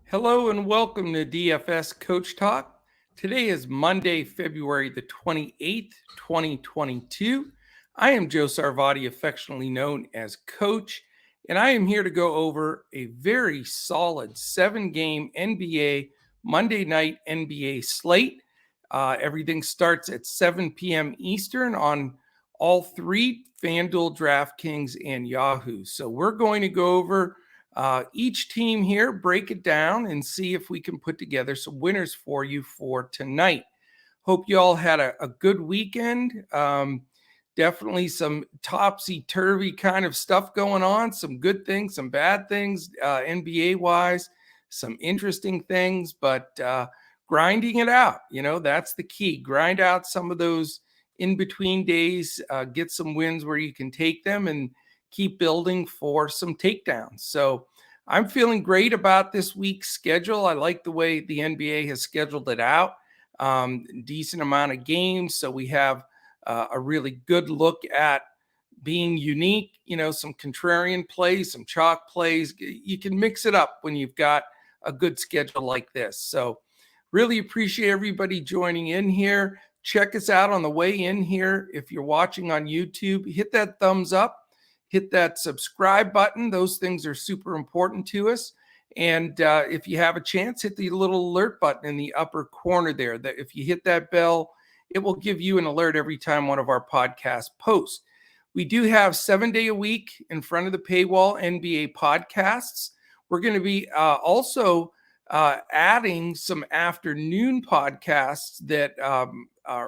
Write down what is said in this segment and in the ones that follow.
Hello and welcome to DFS Coach Talk. Today is Monday, February the 28th, 2022. I am Joe Sarvati, affectionately known as Coach, and I am here to go over a very solid 7-game NBA Monday night NBA slate. Everything starts at 7 p.m. Eastern on all three FanDuel, Draftkings, and Yahoo. So we're going to go over each team here, break it down, and see if we can put together some winners for you for tonight. Hope you all had a good weekend. Definitely some topsy-turvy kind of stuff going on, some good things, some bad things, NBA-wise, some interesting things, but grinding it out, that's the key. Grind out some of those in-between days, get some wins where you can take them, and keep building for some takedowns. So I'm feeling great about this week's schedule. I like the way the NBA has scheduled it out. Decent amount of games. So we have a really good look at being unique, some contrarian plays, some chalk plays. You can mix it up when you've got a good schedule like this. So really appreciate everybody joining in here. Check us out on the way in here. If you're watching on YouTube, hit that thumbs up. Hit that subscribe button. Those things are super important to us. And if you have a chance, hit the little alert button in the upper corner there. That if you hit that bell, it will give you an alert every time one of our podcasts posts. We do have 7 day a week in front of the paywall NBA podcasts. We're going to be also adding some afternoon podcasts that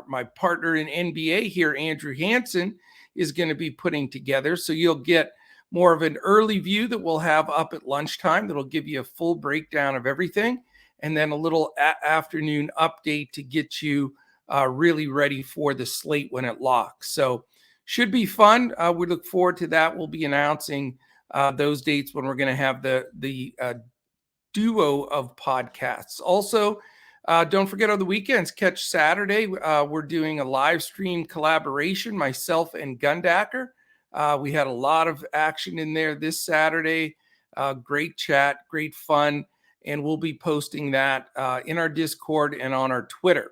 my partner in NBA here, Andrew Hansen, is going to be putting together. So you'll get more of an early view that we'll have up at lunchtime that'll give you a full breakdown of everything, and then a little afternoon update to get you really ready for the slate when it locks. So should be fun. We look forward to that. We'll be announcing those dates when we're going to have the duo of podcasts. Also, don't forget on the weekends, catch Saturday. We're doing a live stream collaboration, myself and Gundacker. We had a lot of action in there this Saturday. Great chat, great fun. And we'll be posting that in our Discord and on our Twitter.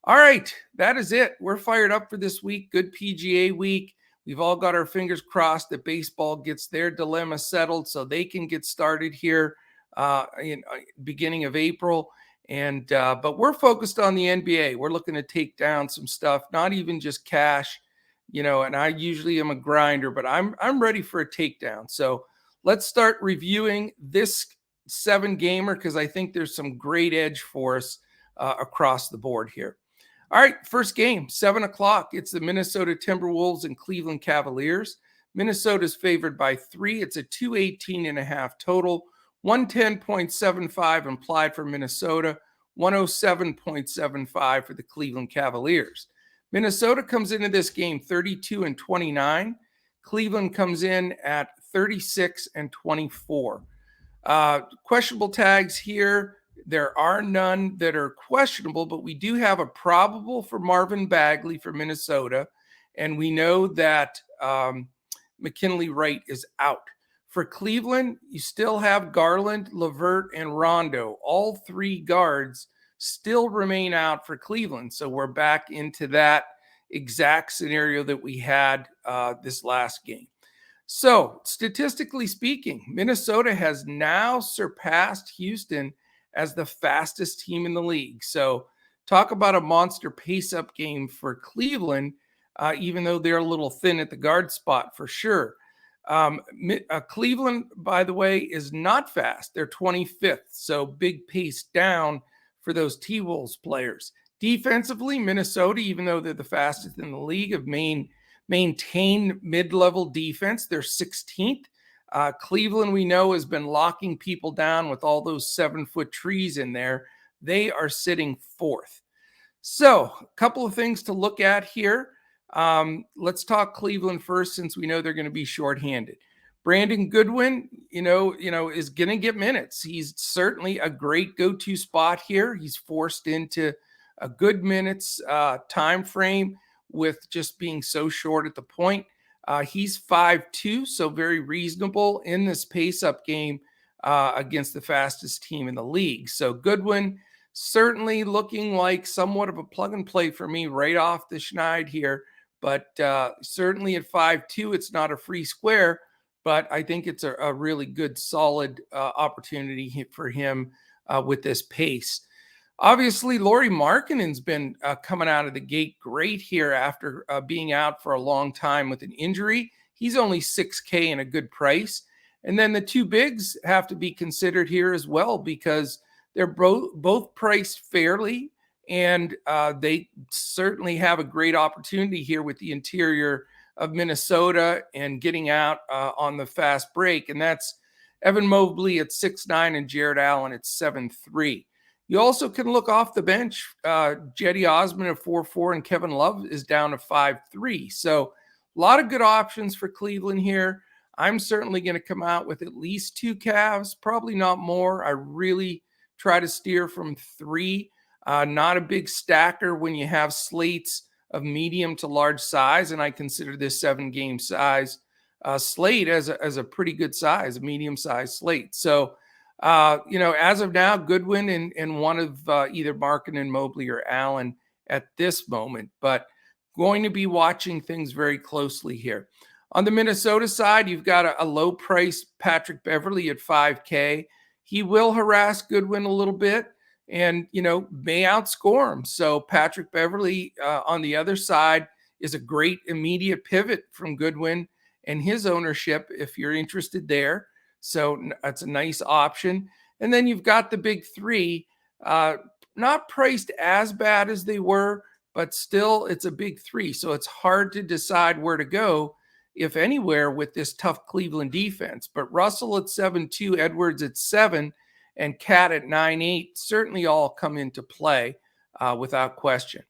All right, that is it. We're fired up for this week. Good PGA week. We've all got our fingers crossed that baseball gets their dilemma settled so they can get started here in beginning of April. And but we're focused on the NBA. We're looking to take down some stuff, not even just cash, and I usually am a grinder, but I'm ready for a takedown. So let's start reviewing this 7-gamer because I think there's some great edge for us across the board here. All right, first game, 7 o'clock. It's the Minnesota Timberwolves and Cleveland Cavaliers. Minnesota's favored by 3. It's a 218.5 total. 110.75 implied for Minnesota, 107.75 for the Cleveland Cavaliers. Minnesota comes into this game 32-29. Cleveland comes in at 36-24. Questionable tags here. There are none that are questionable, but we do have a probable for Marvin Bagley for Minnesota, and we know that McKinley Wright is out. For Cleveland, you still have Garland, LeVert, and Rondo. All 3 guards still remain out for Cleveland. So we're back into that exact scenario that we had this last game. So statistically speaking, Minnesota has now surpassed Houston as the fastest team in the league. So talk about a monster pace-up game for Cleveland, even though they're a little thin at the guard spot for sure. Cleveland, by the way, is not fast. They're 25th, so big pace down for those T-Wolves players. Defensively, Minnesota, even though they're the fastest in the league, have maintained mid-level defense. They're 16th. Cleveland, we know, has been locking people down with all those 7-foot trees in there. They are sitting 4th. So a couple of things to look at here. Let's talk Cleveland first, since we know they're going to be shorthanded. Brandon Goodwin, is going to get minutes. He's certainly a great go-to spot here. He's forced into a good minutes time frame with just being so short at the point. He's 5'2", so very reasonable in this pace-up game. against the fastest team in the league. So Goodwin certainly looking like somewhat of a plug and play for me right off the schneid here. But certainly at 5-2, it's not a free square, but I think it's a really good, solid opportunity for him with this pace. Obviously, Lauri Markkanen's been coming out of the gate great here after being out for a long time with an injury. He's only $6K and a good price. And then the two bigs have to be considered here as well because they're both priced fairly, and they certainly have a great opportunity here with the interior of Minnesota and getting out on the fast break. And that's Evan Mobley at 6'9" and Jared Allen at 7'3". You also can look off the bench. Jetty Osman at 4'4", and Kevin Love is down to 5'3". So a lot of good options for Cleveland here. I'm certainly going to come out with at least 2 Cavs, probably not more. I really try to steer from 3. Not a big stacker when you have slates of medium to large size, and I consider this 7-game size slate as a pretty good size, a medium-sized slate. So, as of now, Goodwin and one of either Markkanen, Mobley, or Allen at this moment, but going to be watching things very closely here. On the Minnesota side, you've got a low-priced Patrick Beverley at 5K. He will harass Goodwin a little bit and, may outscore him. So Patrick Beverley on the other side is a great immediate pivot from Goodwin and his ownership if you're interested there. So that's a nice option. And then you've got the big 3, not priced as bad as they were, but still it's a big 3. So it's hard to decide where to go, if anywhere, with this tough Cleveland defense. But Russell at 7'2", Edwards at 7, and Cat at 9'8", certainly all come into play without question.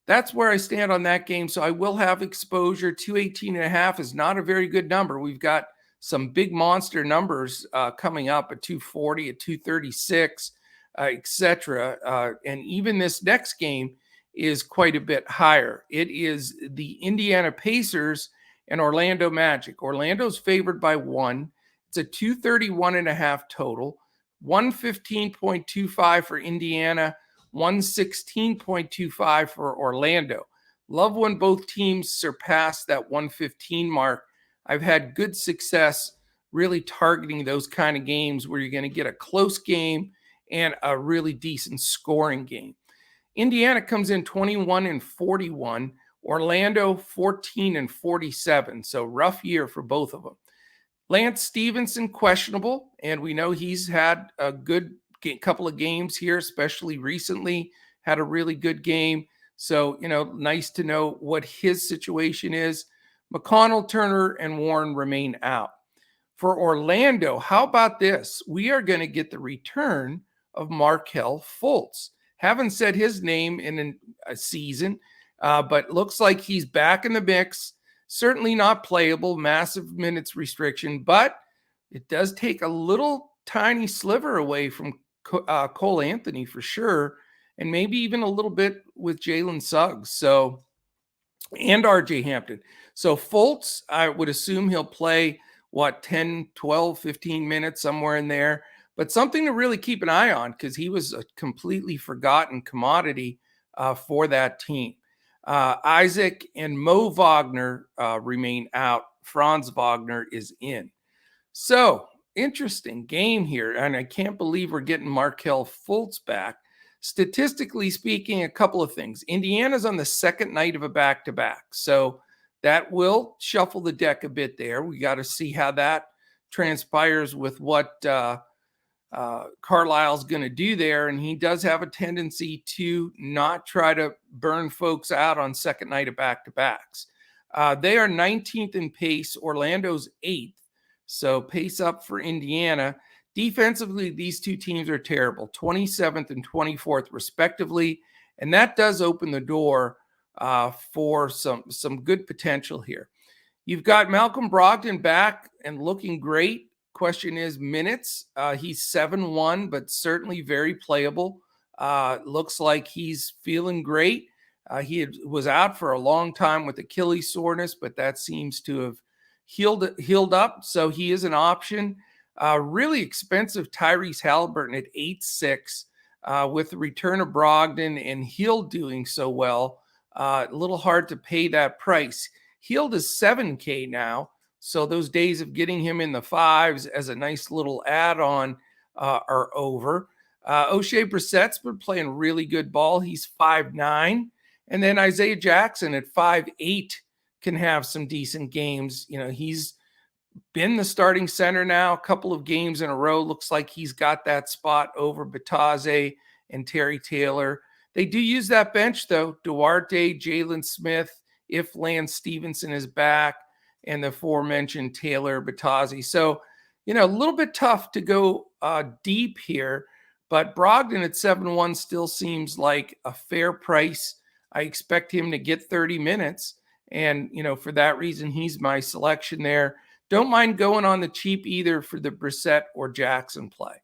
That's where I stand on that game. So I will have exposure. 218.5 is not a very good number. We've got some big monster numbers coming up at 240, at 236, etc. And even this next game is quite a bit higher. It is the Indiana Pacers and Orlando Magic. Orlando's favored by 1. It's a 231.5 total. 115.25 for Indiana, 116.25 for Orlando. Love when both teams surpass that 115 mark. I've had good success really targeting those kind of games where you're going to get a close game and a really decent scoring game. Indiana comes in 21-41, Orlando 14-47. So rough year for both of them. Lance Stevenson questionable, and we know he's had a good couple of games here, especially recently, had a really good game. So, nice to know what his situation is. McConnell, Turner, and Warren remain out. For Orlando, how about this? We are going to get the return of Markelle Fultz. Haven't said his name in a season, but looks like he's back in the mix. Certainly not playable, massive minutes restriction, but it does take a little tiny sliver away from Cole Anthony for sure, and maybe even a little bit with Jalen Suggs. So, and RJ Hampton. So Fultz, I would assume he'll play 10, 12, 15 minutes, somewhere in there. But something to really keep an eye on because he was a completely forgotten commodity for that team. Isaac and Mo Wagner remain out. Franz Wagner is in. So, interesting game here. And I can't believe we're getting Markelle Fultz back. Statistically speaking, a couple of things. Indiana's on the second night of a back-to-back. So that will shuffle the deck a bit there. We got to see how that transpires with what Carlisle's going to do there. And he does have a tendency to not try to burn folks out on second night of back-to-backs. They are 19th in pace. Orlando's 8th. So pace up for Indiana. Defensively, these two teams are terrible, 27th and 24th respectively. And that does open the door for some good potential here. You've got Malcolm Brogdon back and looking great. Question is minutes. He's 7-1, but certainly very playable. Looks like he's feeling great. He was out for a long time with Achilles soreness, but that seems to have healed up. So he is an option. Really expensive Tyrese Halliburton at 8.6 with the return of Brogdon and Hield doing so well. A little hard to pay that price. Hield is $7K now, so those days of getting him in the fives as a nice little add-on are over. O'Shea Brissett's been playing really good ball. He's 5'9". And then Isaiah Jackson at 5'8" can have some decent games. He's been the starting center now a couple of games in a row. Looks like he's got that spot over Bataze and Terry Taylor. They do use that bench, though. Duarte, Jalen Smith, if Lance Stevenson is back, and the aforementioned Taylor, Bataze. So, a little bit tough to go deep here, but Brogdon at 7-1 still seems like a fair price. I expect him to get 30 minutes. And, for that reason, he's my selection there. Don't mind going on the cheap either for the Brissett or Jackson play.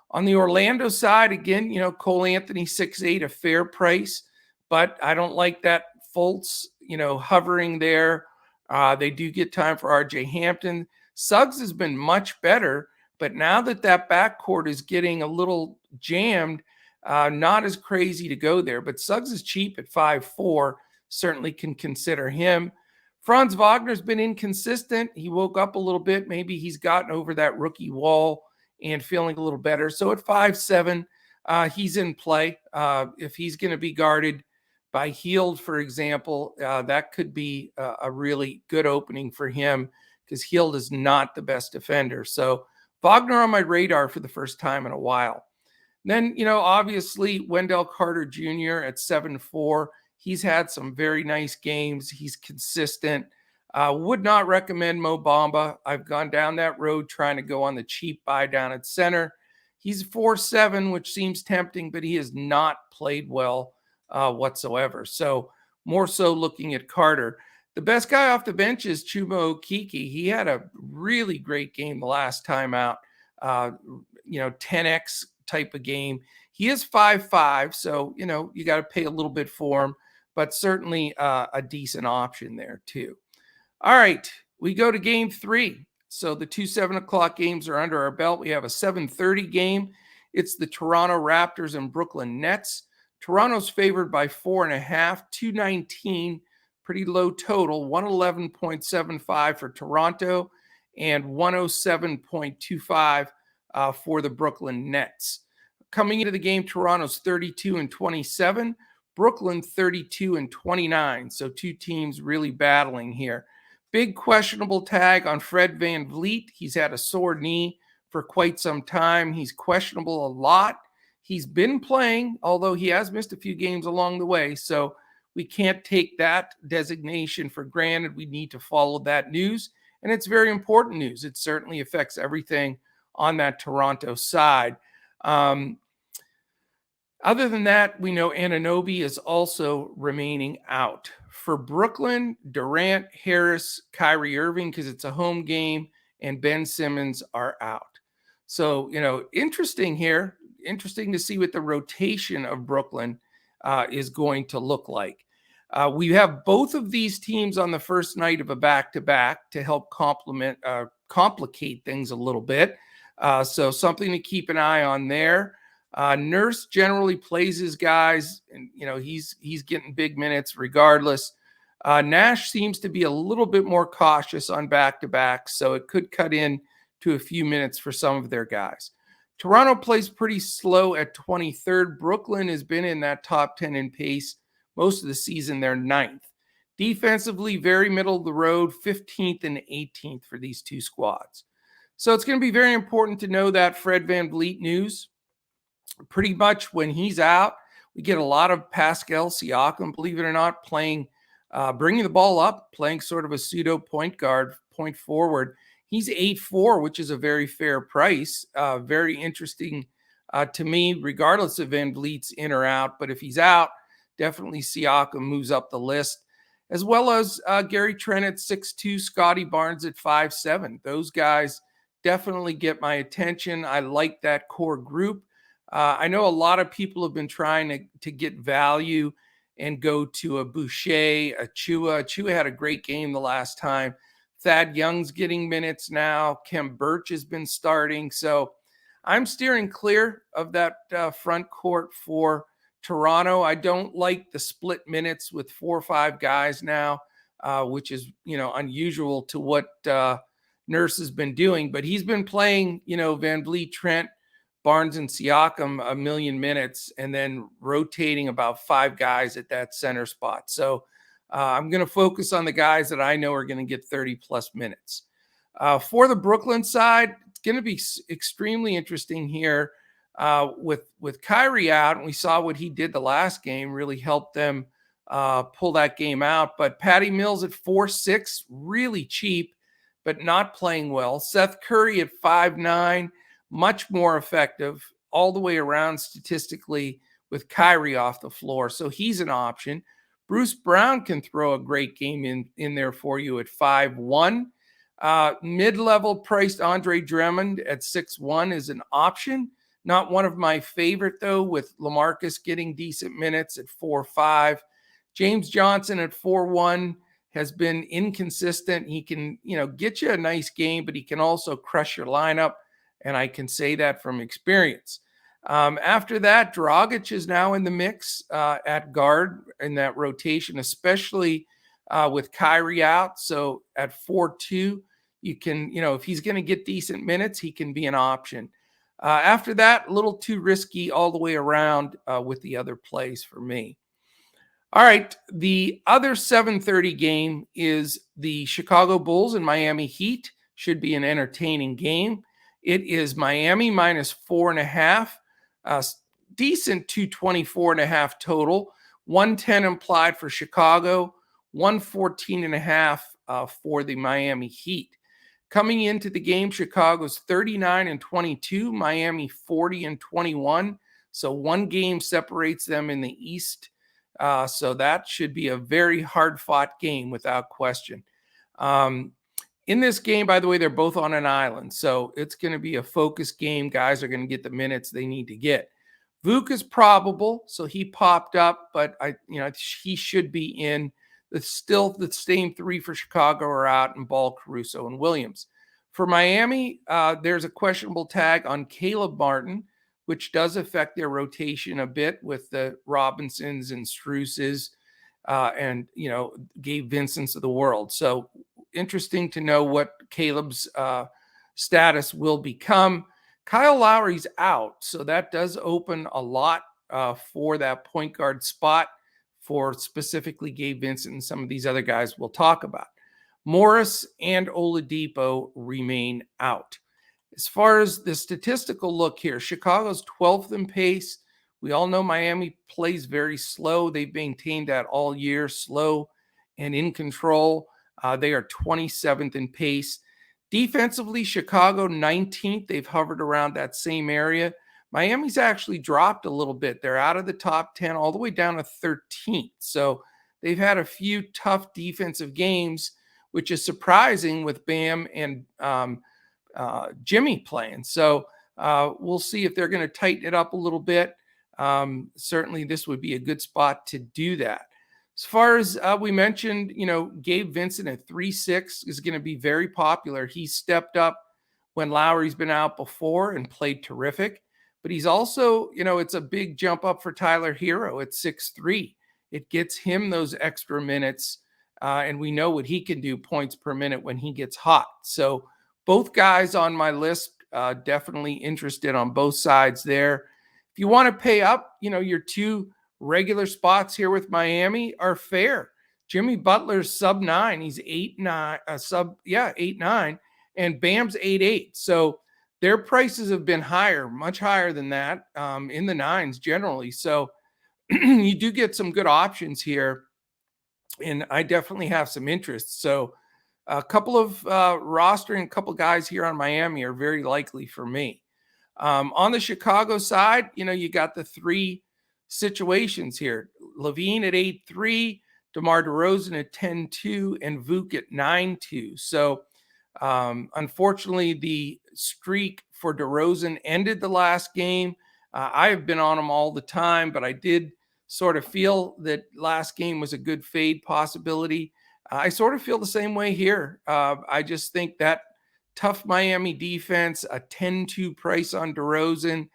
On the Orlando side, again, Cole Anthony 6'8", a fair price, but I don't like that Fultz, hovering there. They do get time for RJ Hampton. Suggs has been much better, but now that backcourt is getting a little jammed, not as crazy to go there. But Suggs is cheap at 5'4", certainly can consider him. Franz Wagner's been inconsistent. He woke up a little bit. Maybe he's gotten over that rookie wall and feeling a little better. So at 5'7", he's in play. If he's going to be guarded by Hield, for example, that could be a really good opening for him because Hield is not the best defender. So Wagner on my radar for the first time in a while. Then, obviously Wendell Carter Jr. at 7'4". He's had some very nice games. He's consistent. Would not recommend Mo Bamba. I've gone down that road trying to go on the cheap buy down at center. He's 4'7", which seems tempting, but he has not played well whatsoever. So more so looking at Carter. The best guy off the bench is Chuma Okeke. He had a really great game the last time out. 10X type of game. He is 5'5", so, you got to pay a little bit for him, but certainly a decent option there too. All right, we go to game 3. So the 2 7:00 games are under our belt. We have a 7:30 game. It's the Toronto Raptors and Brooklyn Nets. Toronto's favored by 4.5, 219, pretty low total, 111.75 for Toronto and 107.25 for the Brooklyn Nets. Coming into the game, Toronto's 32-27, Brooklyn 32-29. So two teams really battling here. Big questionable tag on Fred VanVleet. He's had a sore knee for quite some time. He's questionable a lot. He's been playing, although he has missed a few games along the way. So we can't take that designation for granted. We need to follow that news. And it's very important news. It certainly affects everything on that Toronto side. Other than that, we know Anunoby is also remaining out. For Brooklyn, Durant, Harris, Kyrie Irving, because it's a home game, and Ben Simmons are out. So, interesting here. Interesting to see what the rotation of Brooklyn is going to look like. We have both of these teams on the first night of a back-to-back to help complicate things a little bit. So something to keep an eye on there. Nurse generally plays his guys, and he's getting big minutes regardless. Nash seems to be a little bit more cautious on back-to-back, so it could cut in to a few minutes for some of their guys. Toronto plays pretty slow at 23rd. Brooklyn has been in that top 10 in pace most of the season. They're 9th. Defensively, very middle of the road, 15th and 18th for these two squads. So it's going to be very important to know that Fred VanVleet news. Pretty much when he's out, we get a lot of Pascal Siakam, believe it or not, playing, bringing the ball up, playing sort of a pseudo point guard, point forward. He's 8'4", which is a very fair price. Very interesting to me, regardless of VanVleet's in or out. But if he's out, definitely Siakam moves up the list, as well as Gary Trent at 6'2", Scotty Barnes at 5'7". Those guys definitely get my attention. I like that core group. I know a lot of people have been trying to get value and go to a Boucher, a Chua. Chua had a great game the last time. Thad Young's getting minutes now. Kem Birch has been starting. So I'm steering clear of that front court for Toronto. I don't like the split minutes with 4 or 5 guys now, which is, unusual to what Nurse has been doing. But he's been playing, Van Vliet, Trent, Barnes, and Siakam a million minutes, and then rotating about 5 guys at that center spot. So I'm going to focus on the guys that I know are going to get 30-plus minutes. For the Brooklyn side, it's going to be extremely interesting here with Kyrie out, and we saw what he did the last game, really helped them pull that game out. But Patty Mills at 4.6, really cheap, but not playing well. Seth Curry at 5.9, much more effective all the way around statistically with Kyrie off the floor. So he's an option. Bruce Brown can throw a great game in there for you at 5.1. Mid-level priced Andre Drummond at 6.1 is an option. Not one of my favorite, though, with LaMarcus getting decent minutes at 4.5. James Johnson at 4.1 has been inconsistent. He can, get you a nice game, but he can also crush your lineup, and I can say that from experience. After that, Dragic is now in the mix at guard in that rotation, especially with Kyrie out. So at 4.2, you can, if he's going to get decent minutes, he can be an option. After that, a little too risky all the way around with the other plays for me. All right, the other 7:30 game is the Chicago Bulls and Miami Heat. Should be an entertaining game. It is Miami minus 4.5. Decent 224.5 total. 110 implied for Chicago. 114.5 for the Miami Heat. Coming into the game, Chicago's 39-22, Miami 40-21. So one game separates them in the East. So that should be a very hard-fought game without question. In this game, by the way, they're both on an island. So it's going to be a focus game. Guys are going to get the minutes they need to get. Vuk is probable, so he popped up, but he should be in. Still the same 3 for Chicago are out, and Ball, Caruso, and Williams. For Miami, there's a questionable tag on Caleb Martin, which does affect their rotation a bit with the Robinsons and Struces and Gabe Vincents of the world. So interesting to know what Caleb's status will become. Kyle Lowry's out, so that does open a lot for that point guard spot for specifically Gabe Vincent and some of these other guys we'll talk about. Morris and Oladipo remain out. As far as the statistical look here, Chicago's 12th in pace. We all know Miami plays very slow. They've maintained that all year, slow and in control. They are 27th in pace. Defensively, Chicago 19th. They've hovered around that same area. Miami's actually dropped a little bit. They're out of the top 10 all the way down to 13th. So they've had a few tough defensive games, which is surprising with Bam and Jimmy playing. So we'll see if they're going to tighten it up a little bit. Certainly this would be a good spot to do that. As far as we mentioned, Gabe Vincent at 3.6 is going to be very popular. He stepped up when Lowry's been out before and played terrific. But he's also, it's a big jump up for Tyler Hero at 6.3. It gets him those extra minutes, and we know what he can do points per minute when he gets hot. So both guys on my list, definitely interested on both sides there. If you want to pay up, your 2 regular spots here with Miami are fair. Jimmy Butler's sub 9. He's 8.9, 8.9, and Bam's 8.8. So their prices have been higher, much higher than that, in the 9s generally. So you do get some good options here, and I definitely have some interest. So a couple of rostering, a couple guys here on Miami are very likely for me. On the Chicago side, you got the 3 situations here. Levine at 8.3, DeMar DeRozan at 10.2, and Vuk at 9.2. So unfortunately, the streak for DeRozan ended the last game. I have been on him all the time, but I did sort of feel that last game was a good fade possibility. I sort of feel the same way here. I just think that tough Miami defense, a 10-2 price on DeRozan,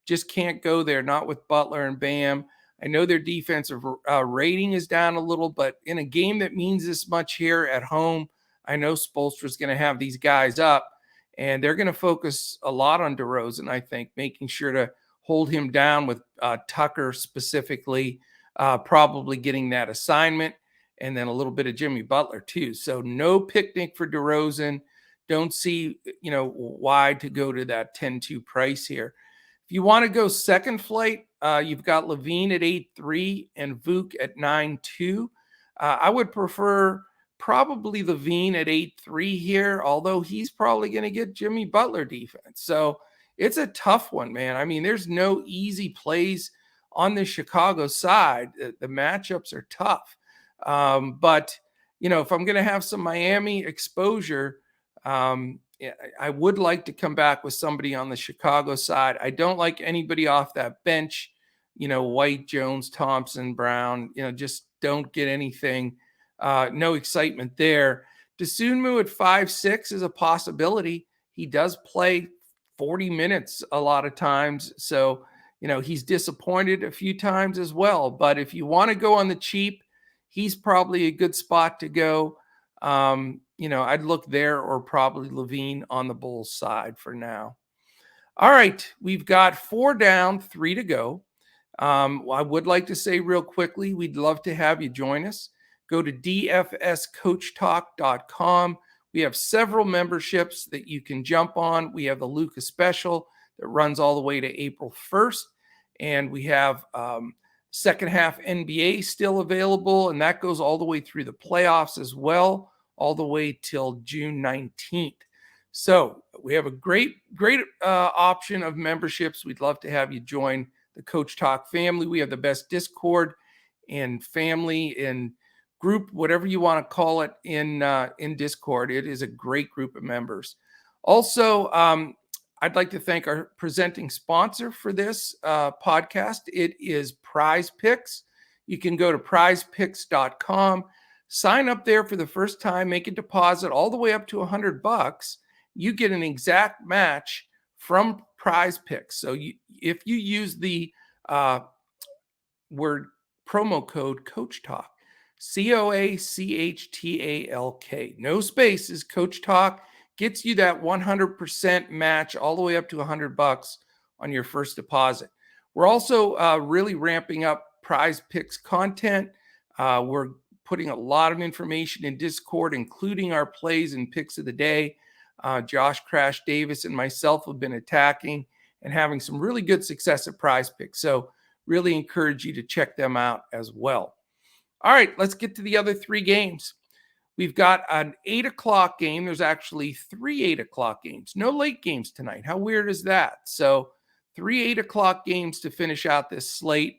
just can't go there, not with Butler and Bam. I know their defensive rating is down a little, but in a game that means this much here at home, I know Spoelstra's going to have these guys up, and they're going to focus a lot on DeRozan, I think, making sure to hold him down with Tucker specifically, probably getting that assignment, and then a little bit of Jimmy Butler too. So no picnic for DeRozan. Don't see, why to go to that 10-2 price here. If you want to go second flight, you've got Levine at 8-3 and Vuk at 9-2. I would prefer probably Levine at 8-3 here, although he's probably going to get Jimmy Butler defense. So it's a tough one, man. I mean, there's no easy plays on the Chicago side. The matchups are tough. But, if I'm going to have some Miami exposure, I would like to come back with somebody on the Chicago side. I don't like anybody off that bench, White, Jones, Thompson, Brown, just don't get anything. No excitement there. Dosunmu at 5-6 is a possibility. He does play 40 minutes a lot of times. So, he's disappointed a few times as well. But if you want to go on the cheap, he's probably a good spot to go. I'd look there or probably Levine on the Bulls side for now. All right, we've got 4 down, 3 to go. I would like to say real quickly, we'd love to have you join us. Go to dfscoachtalk.com. We have several memberships that you can jump on. We have the Lucas Special that runs all the way to April 1st. And we have second half NBA still available, and that goes all the way through the playoffs as well, all the way till June 19th. So we have a great option of memberships. We'd love to have you join the Coach Talk family. We have the best Discord and family and group, whatever you want to call it, in Discord. It is a great group of members. Also, I'd like to thank our presenting sponsor for this podcast. It is Prize Picks. You can go to prizepicks.com, sign up there for the first time, make a deposit all the way up to $100. You get an exact match from Prize Picks. So if you use the word promo code Coach Talk, COACHTALK, no spaces, Coach Talk, gets you that 100% match all the way up to $100 on your first deposit. We're also really ramping up Prize Picks content. We're putting a lot of information in Discord, including our plays and picks of the day. Josh Crash Davis and myself have been attacking and having some really good success at Prize Picks. So really encourage you to check them out as well. All right, let's get to the other 3 games. We've got an 8 o'clock game. There's actually 3 8 o'clock games. No late games tonight. How weird is that? So 3 8 o'clock games to finish out this slate.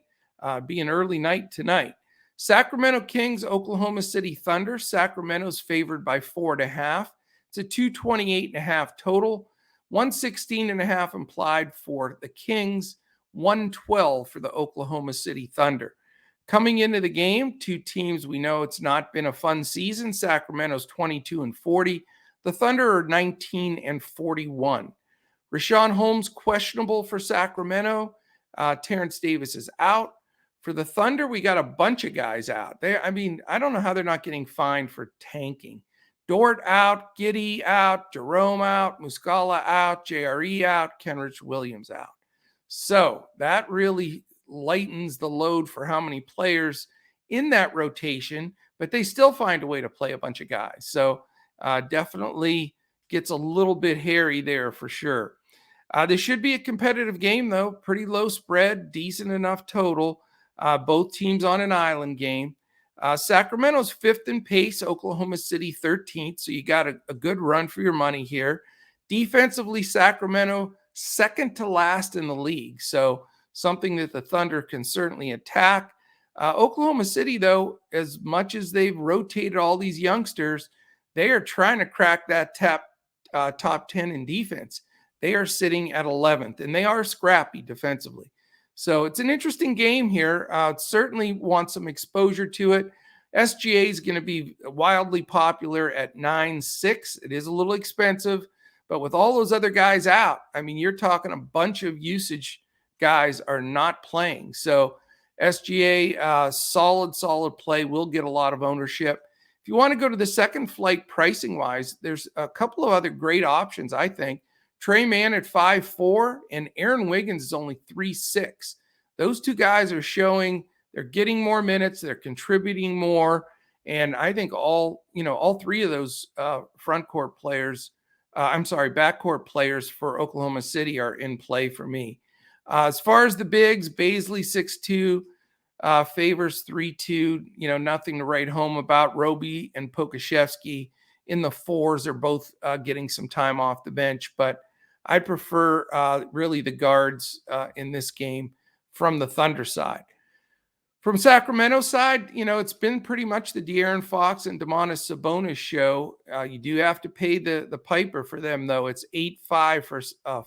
Be an early night tonight. Sacramento Kings, Oklahoma City Thunder. Sacramento's favored by 4.5. It's a 228.5 total. 116.5 implied for the Kings. 112 for the Oklahoma City Thunder. Coming into the game, 2 teams, we know it's not been a fun season. Sacramento's 22-40. The Thunder are 19-41. Rashawn Holmes questionable for Sacramento. Terrence Davis is out. For the Thunder, we got a bunch of guys out. I don't know how they're not getting fined for tanking. Dort out, Giddey out, Jerome out, Muscala out, JRE out, Kenrich Williams out. So that really lightens the load for how many players in that rotation, but they still find a way to play a bunch of guys. So definitely gets a little bit hairy there for sure. This should be a competitive game, though. Pretty low spread, decent enough total. Both teams on an island game. Sacramento's 5th in pace, Oklahoma City 13th. So you got a good run for your money here. Defensively, Sacramento 2nd to last in the league. So something that the Thunder can certainly attack. Oklahoma City, though, as much as they've rotated all these youngsters, they are trying to crack that top 10 in defense. They are sitting at 11th, and they are scrappy defensively. So it's an interesting game here. Certainly want some exposure to it. SGA is going to be wildly popular at 9.6. It is a little expensive, but with all those other guys out, I mean, you're talking a bunch of usage guys are not playing. So SGA, solid play, will get a lot of ownership. If you want to go to the second flight pricing wise, there's a couple of other great options, I think. Trey Mann at 5.4 and Aaron Wiggins is only 3.6. Those two guys are showing they're getting more minutes, they're contributing more, and I think all three of those backcourt players for Oklahoma City are in play for me. As far as the bigs, Baisley 6'2", Favors 3.2. Nothing to write home about. Roby and Pokusevski in the 4s are both getting some time off the bench, but I prefer really the guards in this game from the Thunder side. From Sacramento side, it's been pretty much the De'Aaron Fox and Domantas Sabonis show. You do have to pay the piper for them, though. It's 8.5 for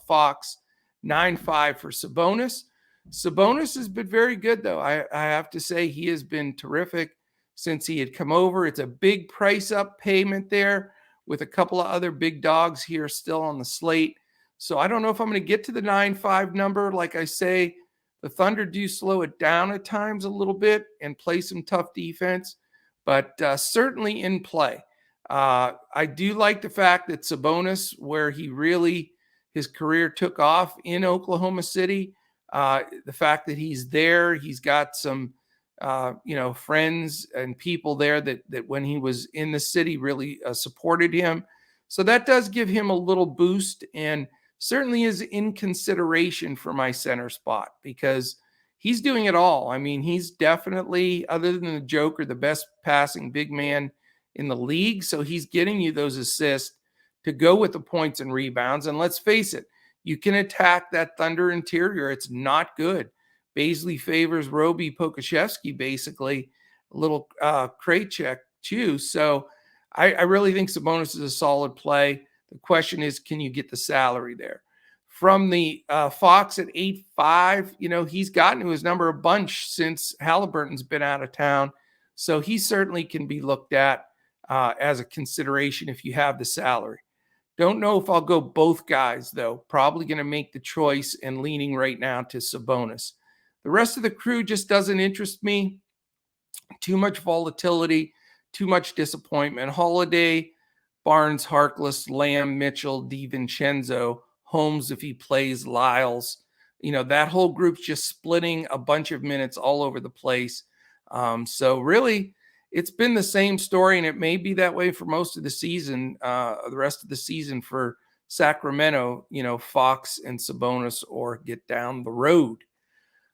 Fox, 9.5 for Sabonis. Sabonis has been very good, though. I have to say he has been terrific since he had come over. It's a big price up payment there with a couple of other big dogs here still on the slate. So I don't know if I'm going to get to the 9.5 number. Like I say, the Thunder do slow it down at times a little bit and play some tough defense, but certainly in play. I do like the fact that Sabonis, where his career took off in Oklahoma City, the fact that he's there, he's got some, friends and people there that when he was in the city really supported him. So that does give him a little boost and certainly is in consideration for my center spot because he's doing it all. I mean, he's definitely, other than the Joker, the best passing big man in the league. So he's getting you those assists to go with the points and rebounds. And let's face it, you can attack that Thunder interior. It's not good. Baisley, Favors, Roby, Pokusevski, basically a little crate check too. So I really think Sabonis is a solid play. The question is, can you get the salary there? From the Fox at 8.5, he's gotten to his number a bunch since Halliburton's been out of town. So he certainly can be looked at as a consideration if you have the salary. Don't know if I'll go both guys, though. Probably going to make the choice and leaning right now to Sabonis. The rest of the crew just doesn't interest me. Too much volatility, too much disappointment. Holiday, Barnes, Harkless, Lamb, Mitchell, DiVincenzo, Holmes if he plays, Lyles. That whole group's just splitting a bunch of minutes all over the place. So really, it's been the same story, and it may be that way for most of the season, the rest of the season for Sacramento, Fox and Sabonis, or get down the road.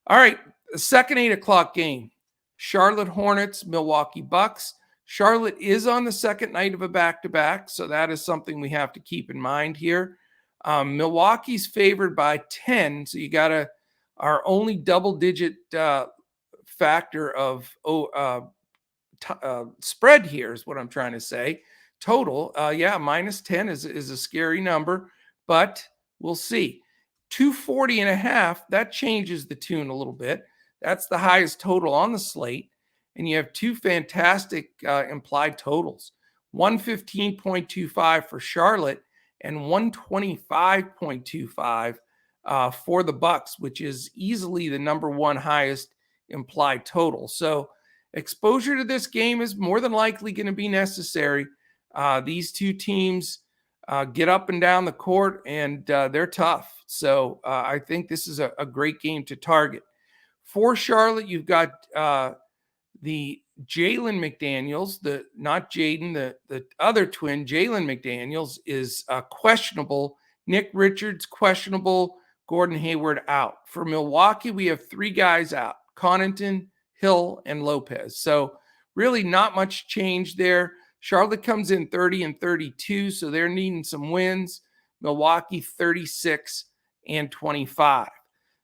All right, the second 8 o'clock game, Charlotte Hornets, Milwaukee Bucks. Charlotte is on the second night of a back-to-back, so that is something we have to keep in mind here. Milwaukee's favored by 10, so you got our only double-digit factor of spread here is what I'm trying to say. Total, minus 10 is a scary number, but we'll see. 240.5, that changes the tune a little bit. That's the highest total on the slate. And you have two fantastic implied totals, 115.25 for Charlotte and 125.25 for the Bucks, which is easily the number one highest implied total. So exposure to this game is more than likely going to be necessary. These two teams get up and down the court, and they're tough. So I think this is a great game to target. For Charlotte, you've got the Jalen McDaniels, not Jaden, the other twin, Jalen McDaniels, is questionable. Nick Richards, questionable. Gordon Hayward out. For Milwaukee, we have three guys out: Connaughton, Hill, and Lopez. So really not much change there. Charlotte comes in 30 and 32, so they're needing some wins. Milwaukee 36 and 25.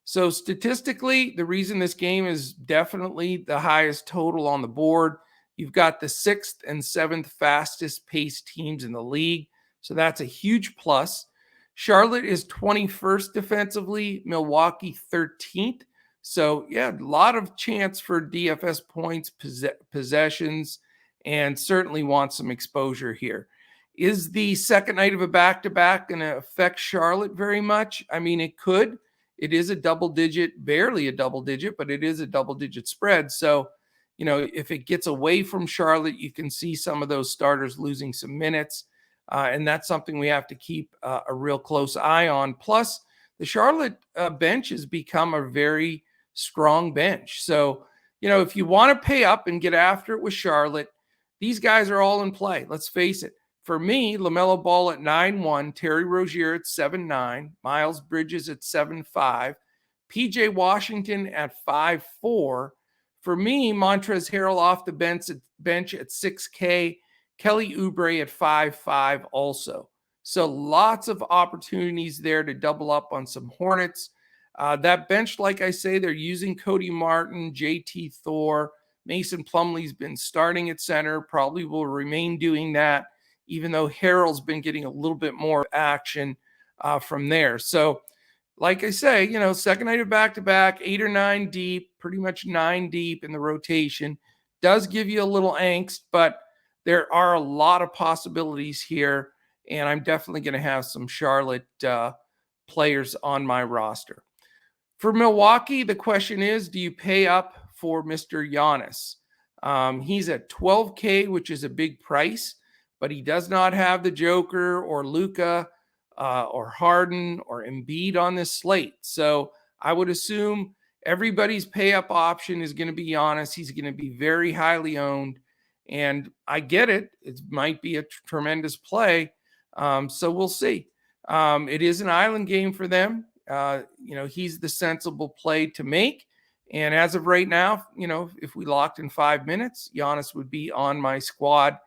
So statistically, the reason this game is definitely the highest total on the board, you've got the 6th and 7th fastest paced teams in the league. So that's a huge plus. Charlotte is 21st defensively, Milwaukee 13th. So, yeah, a lot of chance for DFS points, possessions, and certainly want some exposure here. Is the second night of a back-to-back going to affect Charlotte very much? I mean, it could. It is a double digit, barely a double digit, but it is a double digit spread. So, if it gets away from Charlotte, you can see some of those starters losing some minutes. And that's something we have to keep a real close eye on. Plus, the Charlotte bench has become a very strong bench. So, if you want to pay up and get after it with Charlotte, these guys are all in play. Let's face it. For me, LaMelo Ball at 9-1, Terry Rozier at 7-9, Miles Bridges at 7-5, PJ Washington at 5-4. For me, Montrezl Harrell off the bench at 6K, Kelly Oubre at 5-5 also. So lots of opportunities there to double up on some Hornets. That bench, like I say, they're using Cody Martin, JT Thor. Mason Plumlee's been starting at center, probably will remain doing that, even though Harrell's been getting a little bit more action from there. So, like I say, second night of back-to-back, 8 or 9 deep, pretty much 9 deep in the rotation. Does give you a little angst, but there are a lot of possibilities here, and I'm definitely going to have some Charlotte players on my roster. For Milwaukee, the question is, do you pay up for Mr. Giannis? He's at 12K, which is a big price, but he does not have the Joker or Luka or Harden or Embiid on this slate. So I would assume everybody's pay up option is going to be Giannis. He's going to be very highly owned. And I get it. It might be a tremendous play. So we'll see. It is an island game for them. He's the sensible play to make. And as of right now, if we locked in 5 minutes, Giannis would be on my squad.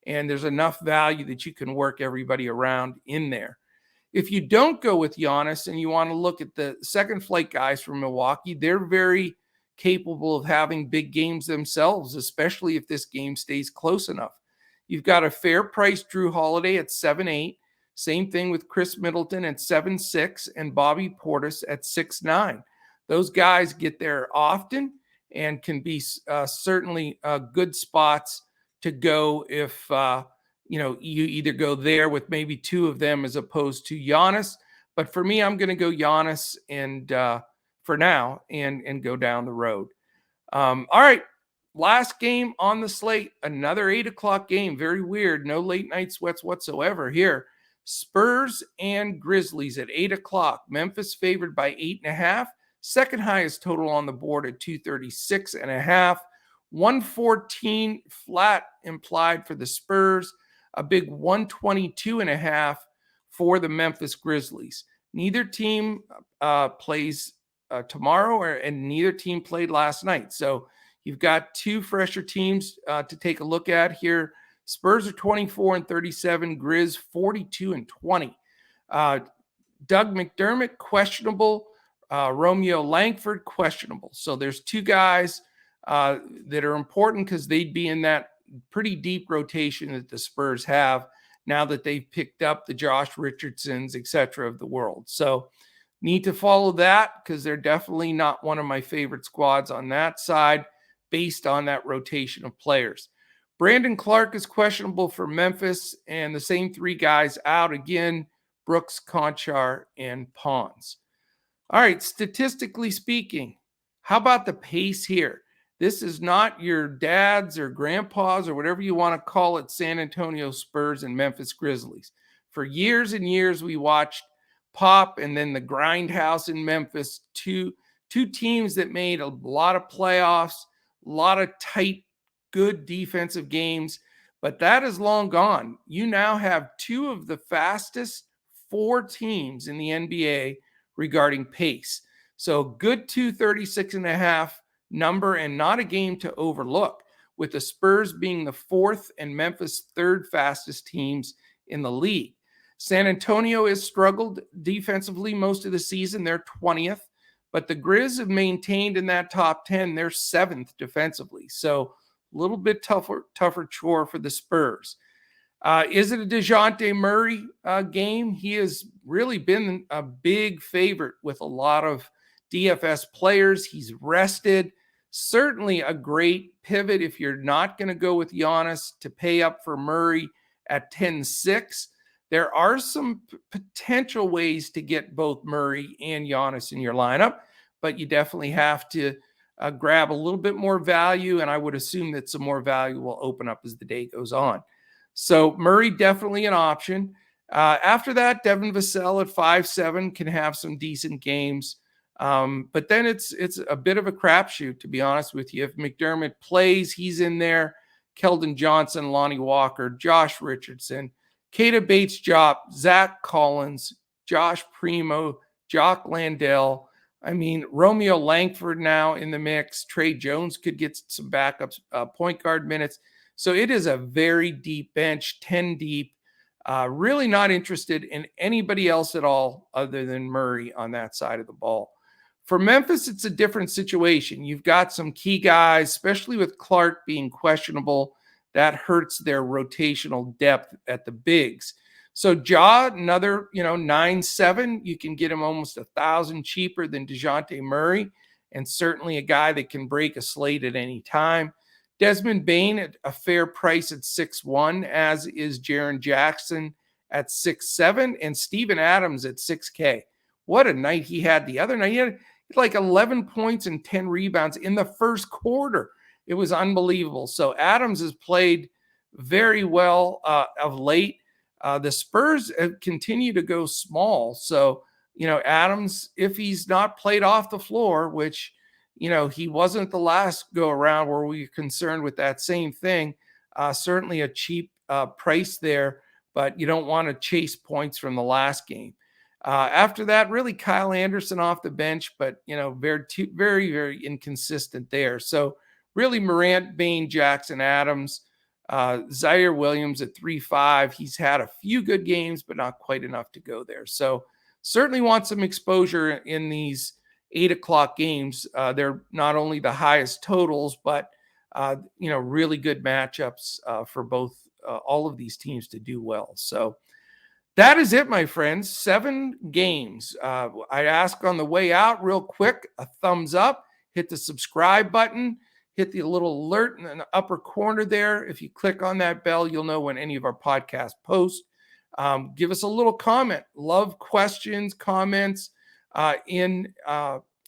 And there's enough value that you can work everybody around in there. If you don't go with Giannis and you want to look at the second flight guys from Milwaukee, they're very capable of having big games themselves, especially if this game stays close enough. You've got a fair price Drew Holiday at 7-8. Same thing with Chris Middleton at 7-6 and Bobby Portis at 6-9. Those guys get there often and can be certainly good spots to go if you either go there with maybe 2 of them as opposed to Giannis. But for me, I'm going to go Giannis and for now and go down the road. All right. Last game on the slate, another 8 o'clock game. Very weird. No late night sweats whatsoever here. Spurs and Grizzlies at 8 o'clock. Memphis favored by 8.5. Second highest total on the board at 236.5. 114 flat implied for the Spurs. A big 122.5 for the Memphis Grizzlies. Neither team plays tomorrow, and neither team played last night. So you've got 2 fresher teams to take a look at here. Spurs are 24-37, Grizz 42-20. Doug McDermott, questionable. Romeo Langford, questionable. So there's 2 guys that are important because they'd be in that pretty deep rotation that the Spurs have now that they've picked up the Josh Richardsons, etc. of the world. So need to follow that because they're definitely not one of my favorite squads on that side based on that rotation of players. Brandon Clark is questionable for Memphis, and the same 3 guys out again, Brooks, Conchar, and Pons. All right, statistically speaking, how about the pace here? This is not your dad's or grandpa's or whatever you want to call it, San Antonio Spurs and Memphis Grizzlies. For years and years, we watched Pop and then the Grindhouse in Memphis, two teams that made a lot of playoffs, a lot of tight, good defensive games, but that is long gone. You now have 2 of the fastest 4 teams in the NBA regarding pace. So good 236.5 number and not a game to overlook, with the Spurs being the 4th and Memphis 3rd fastest teams in the league. San Antonio has struggled defensively most of the season. They're 20th, but the Grizz have maintained in that top 10. They're 7th defensively. So a little bit tougher chore for the Spurs. Is it a DeJounte Murray game? He has really been a big favorite with a lot of DFS players. He's rested. Certainly a great pivot if you're not going to go with Giannis to pay up for Murray at 10-6. There are some potential ways to get both Murray and Giannis in your lineup, but you definitely have to grab a little bit more value, and I would assume that some more value will open up as the day goes on. So Murray, definitely an option. After that, Devin Vassell at 5-7 can have some decent games. But then it's a bit of a crapshoot, to be honest with you. If McDermott plays, he's in there. Keldon Johnson, Lonnie Walker, Josh Richardson, Keita Bates-Diop, Zach Collins, Josh Primo, Jock Landale. I mean, Romeo Langford now in the mix. Trey Jones could get some backups, point guard minutes. So it is a very deep bench, 10 deep. Really not interested in anybody else at all other than Murray on that side of the ball. For Memphis, it's a different situation. You've got some key guys, especially with Clark being questionable. That hurts their rotational depth at the bigs. So Ja, another, 9-7, you can get him almost $1,000 cheaper than DeJounte Murray, and certainly a guy that can break a slate at any time. Desmond Bane at a fair price at 6-1, as is Jaren Jackson at 6-7, and Steven Adams at 6K. What a night he had the other night. He had like 11 points and 10 rebounds in the first quarter. It was unbelievable. So Adams has played very well of late. The Spurs continue to go small. So, Adams, if he's not played off the floor, which, he wasn't the last go around where we were concerned with that same thing, certainly a cheap price there, but you don't want to chase points from the last game. After that, really Kyle Anderson off the bench, but, very, very inconsistent there. So really Morant, Bane, Jackson, Adams, Zaire Williams at 3-5. He's had a few good games, but not quite enough to go there. So certainly want some exposure in these 8:00 games. They're not only the highest totals, but, really good matchups for both all of these teams to do well. So that is it, my friends. 7 games. I ask on the way out real quick, a thumbs up, hit the subscribe button, hit the little alert in the upper corner there. If you click on that bell, you'll know when any of our podcasts post. Give us a little comment. Love questions, comments in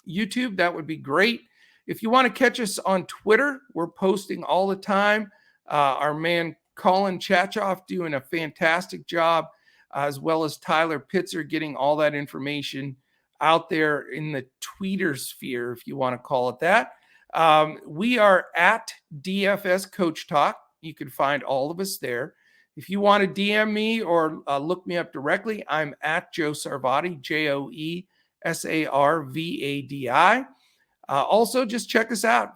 YouTube. That would be great. If you want to catch us on Twitter, we're posting all the time. Our man Colin Chachoff doing a fantastic job, as well as Tyler Pitzer getting all that information out there in the tweeter sphere, if you want to call it that. We are at DFS Coach Talk. You can find all of us there. If you want to DM me or look me up directly, I'm at Joe Sarvadi, JoeSarvadi. Also, just check us out.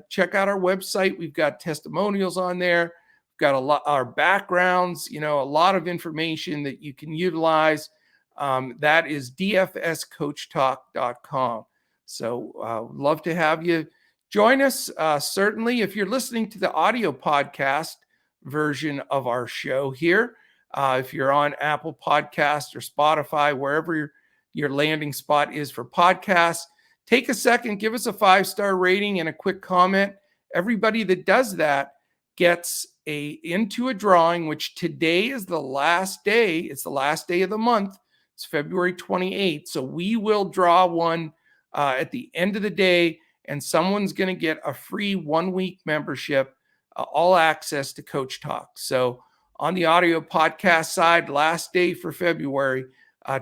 Check out our website. We've got testimonials on there. Got a lot, our backgrounds, a lot of information that you can utilize. That is dfscoachtalk.com. So love to have you join us. Certainly, if you're listening to the audio podcast version of our show here, if you're on Apple Podcasts or Spotify, wherever your landing spot is for podcasts, take a second, give us a 5-star rating and a quick comment. Everybody that does that gets into a drawing, which today is the last day. It's the last day of the month. It's February 28th. So we will draw one at the end of the day, and someone's going to get a free 1-week membership, all access to Coach Talk. So on the audio podcast side, last day for February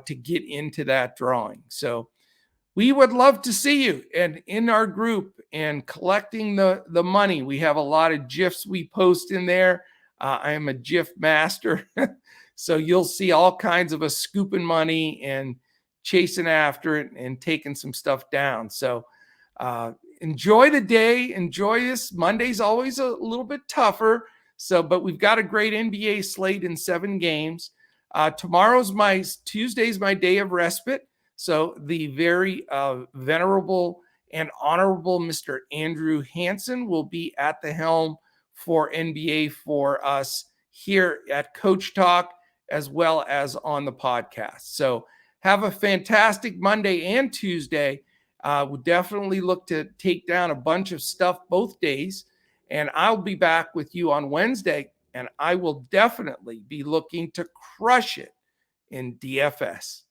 to get into that drawing. So we would love to see you and in our group and collecting the money. We have a lot of GIFs we post in there. I am a GIF master. So you'll see all kinds of us scooping money and chasing after it and taking some stuff down. So enjoy the day. Enjoy this. Monday's always a little bit tougher. But we've got a great NBA slate in 7 games. Tuesday's my day of respite. So the very venerable and honorable Mr. Andrew Hansen will be at the helm for NBA for us here at Coach Talk, as well as on the podcast. So have a fantastic Monday and Tuesday. We'll definitely look to take down a bunch of stuff both days. And I'll be back with you on Wednesday, and I will definitely be looking to crush it in DFS.